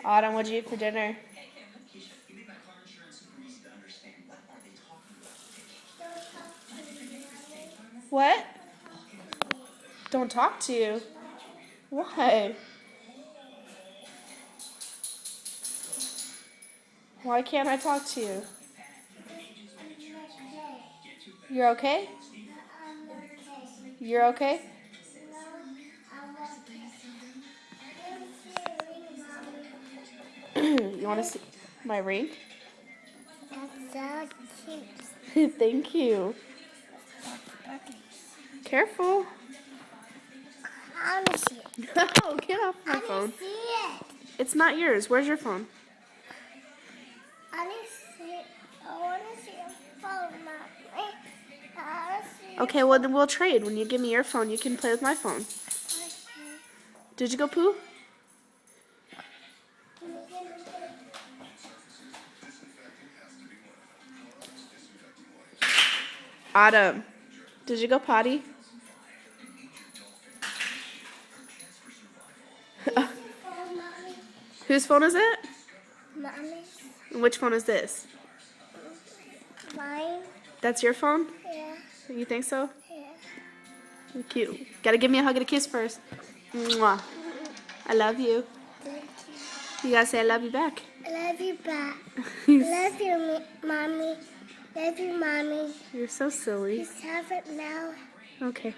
Autumn, what'd you eat for dinner? What? Don't talk to you. Why? Why can't I talk to you? You're okay? You're okay? You want to see my ring? That's so cute. Thank you. Careful. I want to see it. No, get off my I phone. want to see it. It's not yours. Where's your phone? I want to see it. I want to see your phone, Mommy. I want to see Okay, well then we'll trade. When you give me your phone, you can play with my phone. Did you go poo? Autumn, did you go potty? Whose phone is it? Mommy. Which phone is this? Mine. That's your phone? Yeah. You think so? Yeah. Cute. Gotta give me a hug and a kiss first. Mwah. I love you. Thank You gotta say I love you back. you. I love you back. Love you, Mommy. Love you, Mommy. You're so silly. Just have it now. Okay.